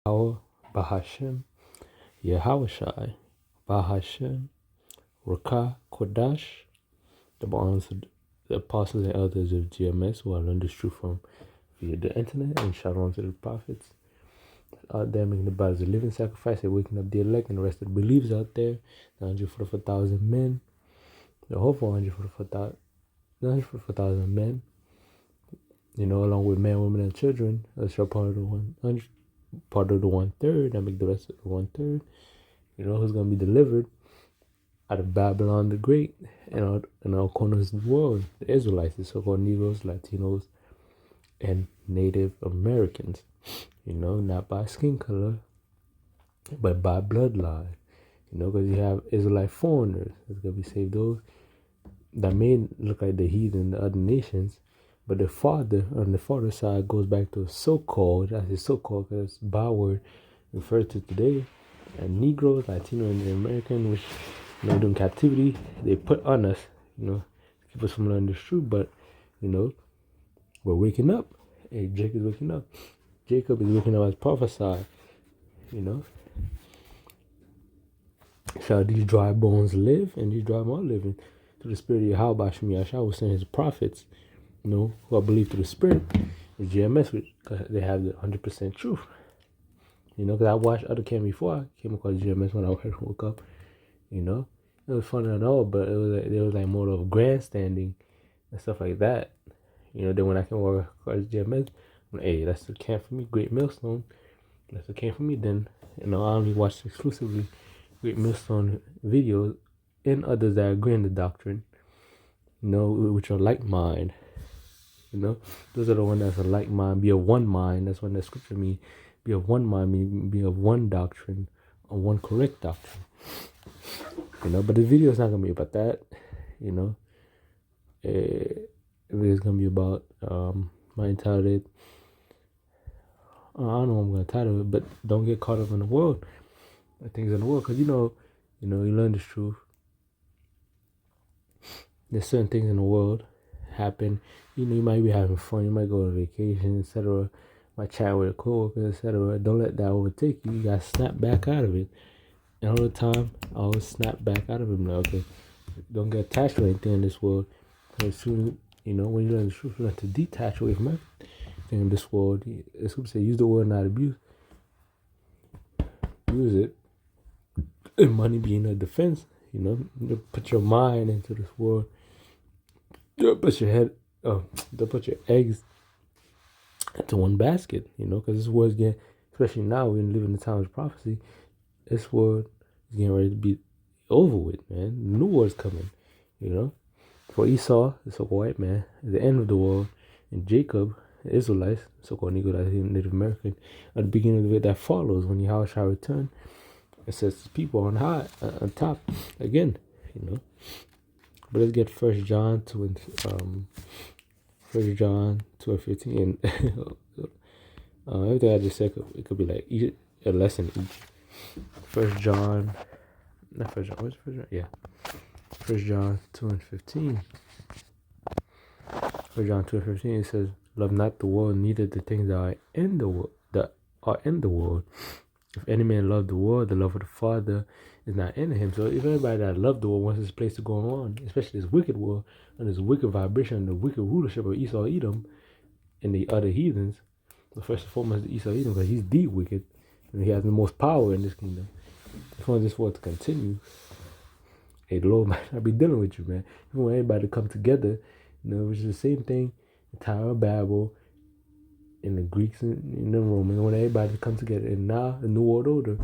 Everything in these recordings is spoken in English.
Yahweh, Bahashem, Yahawashai, Bahashem, Rakah, Kodash, the bonds of the apostles and elders of GMS who I learned this truth from via the internet, and shalom to the prophets out there making the bodies a living sacrifice and waking up the elect and the rest of the believers out there, the 144,000 men, the whole 144,000 men, along with men, women, and children. That's part of the 100, part of the 1/3 that make the rest of the 1/3. Who's gonna be delivered out of Babylon the Great and in all corners of the world? The Israelites, the so-called Negroes, Latinos, and Native Americans. Not by skin color, but by bloodline. Because you have Israelite foreigners that's gonna be saved. Those that may look like the heathen, the other nations, but the father on the father side goes back to so-called. I say so-called because it's byword referred to today, and Negroes, Latino, and American, which during captivity they put on us, keep us from learning the truth. But we're waking up. Hey, Jacob is waking up. Jacob is waking up as prophesied. Shall these dry bones live? And these dry bones living through the spirit of Yahweh Shem Yahshua will send his prophets, who I believe through the spirit, the GMS, which they have the 100% truth. Because I watched other cam before I came across GMS when I woke up. It was funny and all, but there was like more of grandstanding and stuff like that. Then when I came across GMS, hey, that's the camp for me. Great Millstone, that's the camp for me. Then I only watched exclusively Great Millstone videos and others that agree in the doctrine. Which are like mind. Those are the ones that's a like mind. Be of one mind. That's what that scripture means. Be of one mind, mean be of one doctrine, or one correct doctrine. But the video is not gonna be about that. It is gonna be about my entitled. I don't know what I'm gonna title it, but don't get caught up in the world, things in the world, because you learn the truth. There's certain things in the world happen. You might be having fun. You might go on vacation, etc. Might chat with a coworker, etc. Don't let that overtake you. You gotta snap back out of it. And all the time, I always snap back out of it. Like, okay, don't get attached to anything in this world. Because soon, when you learn the truth, you learn to detach away from everything in this world. The scripture says, use the word, not abuse. Use it. And money being a defense. Put your mind into this world. Don't put your eggs into one basket, because this world's getting, especially now, we live in the time of prophecy, this world is getting ready to be over with, man. The new world's coming, For Esau, the so-called white man, at the end of the world, and Jacob, the Israelites, so-called Native American, at the beginning of it that follows, when Yahweh shall return, it says people on high, on top, again, But let's get 1 John 2 and 15. Everything I just said it could be like a lesson each. 1 John, not 1 John. What's 1 John? Yeah, 1 John 2 and 15. 1 John 2 and 15. It says, "Love not the world, neither the things that are in the world. If any man love the world, the love of the Father is not in him." So if anybody that love the world wants this place to go on, especially this wicked world and this wicked vibration and the wicked rulership of Esau, Edom, and the other heathens, the first and foremost the Esau, Edom, because he's the wicked and he has the most power in this kingdom. If you want this world to continue, hey, the Lord might not be dealing with you, man. If you want everybody to come together, which is the same thing, the Tower of Babel, in the Greeks and the Romans, when everybody comes together, and now the New World Order,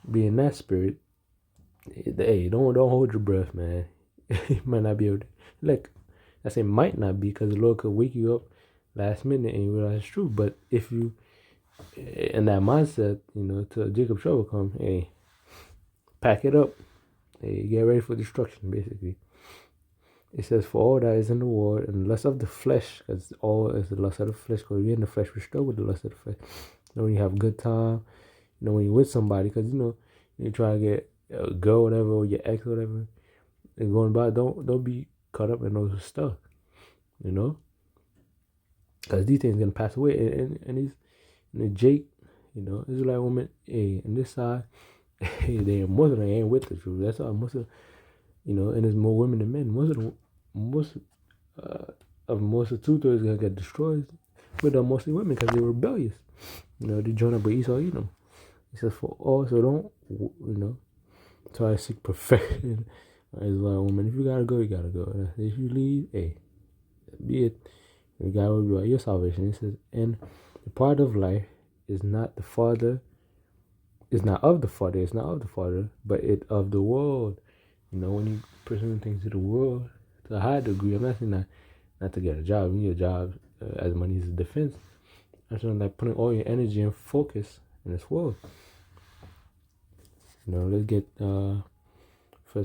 be in that spirit. Hey, don't hold your breath, man. You might not be able to, like I say, might not be, because the Lord could wake you up last minute and you realize it's true. But if you in that mindset, till Jacob's trouble come, hey, pack it up. Hey, get ready for destruction, basically. It says, "For all that is in the world, and the lust of the flesh," because all is the lust of the flesh, because we're in the flesh, we struggle with the lust of the flesh. When you have good time, when you're with somebody, because, you try to get a girl, whatever, or your ex, whatever, and going by, don't be caught up in those stuff, because these things going to pass away. And Jake, You know, Israelite women, hey, on this side, hey, they Muslim, they ain't with the truth. That's all Muslim, you know, and there's more women than men. Most most of 2/3 gonna get destroyed, but they're mostly women because they're rebellious. You know, they join up with Esau, Edom. He says, for all, so don't, you know, try to seek perfection as well, woman. If you gotta go, you gotta go. If you leave, hey, be it. And God will be about your salvation. It says, and the part of life is not the Father, is not of the Father, it's not of the Father, but it of the world. You know, when you pursue things to the world, to a high degree, I'm not saying not to get a job. You need a job as money is a defense. I'm saying like putting all your energy and focus in this world. You know, let's get 1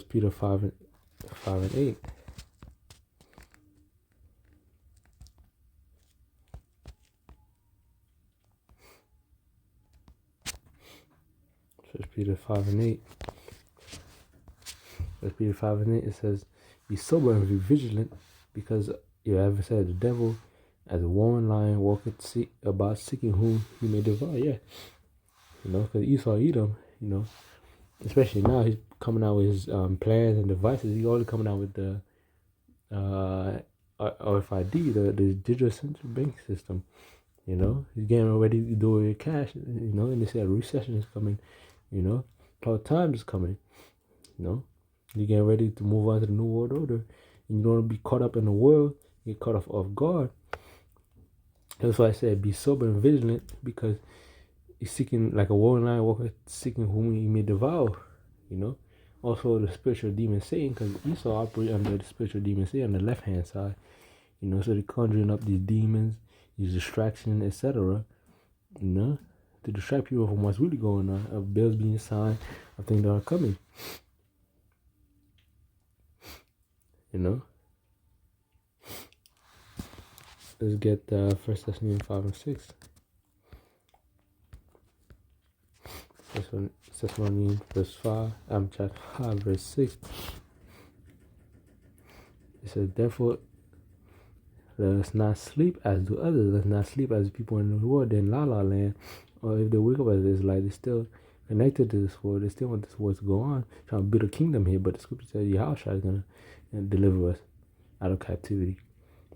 Peter 5:8. First Peter 5:8. First Peter 5:8. It says, "Be sober and be vigilant, because your adversary, the devil, as a roaring lion, walketh about seeking whom he may devour." Yeah, you know, because Esau, Edom, you know, especially now he's coming out with his plans and devices. He's already coming out with the RFID, the digital central bank system. You know, he's getting ready to do it with cash. You know, and they say a recession is coming. You know, hard times is coming. You know, you're getting ready to move on to the new world order, and you don't want to be caught up in the world. You get caught off guard. That's why I said be sober and vigilant, because he's seeking like a roaring lion, walker seeking whom he may devour. You know, also the spiritual demon Satan, because Esau operate under the spiritual demon Satan on the left hand side. You know, so they're conjuring up these demons, these distractions, etc. You know, to distract people from what's really going on, of bills being signed, of things that are coming. You know, let's get 1 Thessalonians 5:6. 1 Thessalonians chapter 5, verse 6. It says, "Therefore, let us not sleep as do others. Let us not sleep as people in the world, in La La Land. Or if they wake up as this light, they're still connected to this world. They still want this world to go on, trying to build a kingdom here. But the scripture says Yahushua is going to deliver us out of captivity."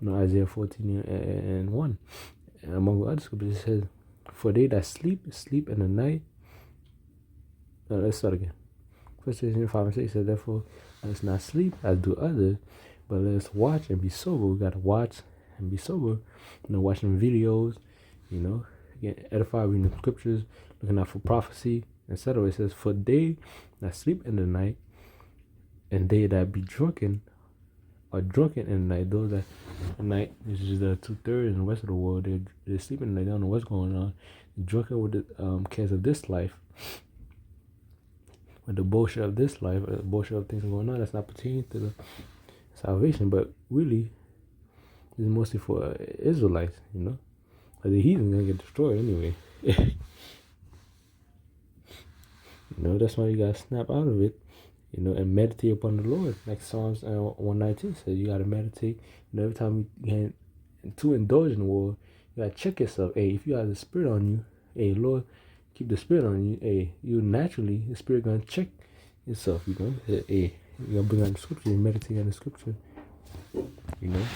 You know, Isaiah 14:1. And among other scriptures, it says, "For they that sleep, sleep in the night." Let's start again. 1 Thessalonians 5:6 says, "Therefore, let us not sleep as do others, but let us watch and be sober." We got to watch and be sober. You know, watching videos, you know, getting edified, reading the scriptures, looking out for prophecy, etc. It says, "For they that sleep in the night, and they that be drunken are drunken in the night." Those that at night, which is the 2/3 in the rest of the world, they're sleeping and they don't know what's going on. They're drunken with the cares of this life, with the bullshit of this life, bullshit of things going on that's not pertaining to the salvation. But really, it's mostly for Israelites, you know. But the heathen gonna get destroyed anyway. You know, that's why you gotta snap out of it, you know, and meditate upon the Lord. Like Psalms 119 says, you gotta meditate. You know, every time you get too indulged in the world, you gotta check yourself. Hey, if you have the Spirit on you, hey, Lord, keep the Spirit on you. Hey, you naturally, the Spirit gonna check yourself. You know, hey, you gotta bring out the scripture and meditate on the scripture. You know,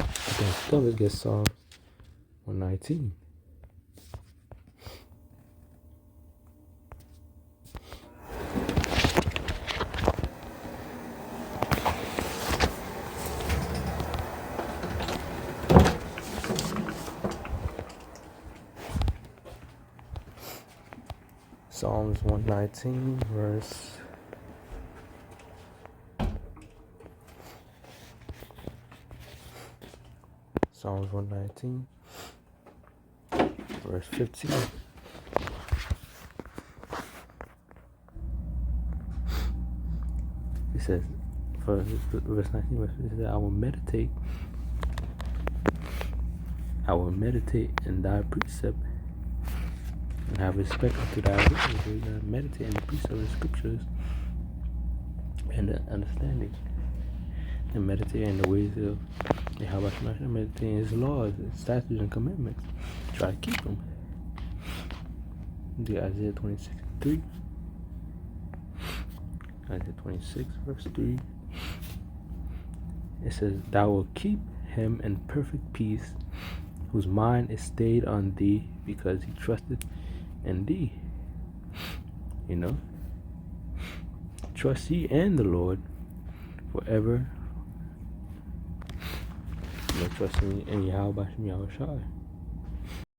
okay, so let's get Psalms 119. Psalms 119, verse 15. It says, for verse 19, it says, I will meditate in thy precept, and have respect unto thy ways. So you gotta meditate in the precepts of the scriptures and the understanding, and meditate in the ways of Yahweh, meditate in his laws, his statutes, and commandments. Try to keep them. The Isaiah 26:3. Isaiah 26, verse 3. It says, "Thou wilt keep him in perfect peace, whose mind is stayed on thee, because he trusted in thee." You know? Trust ye in the Lord forever. Trust me in Yahweh Bashem Yahweh Shai.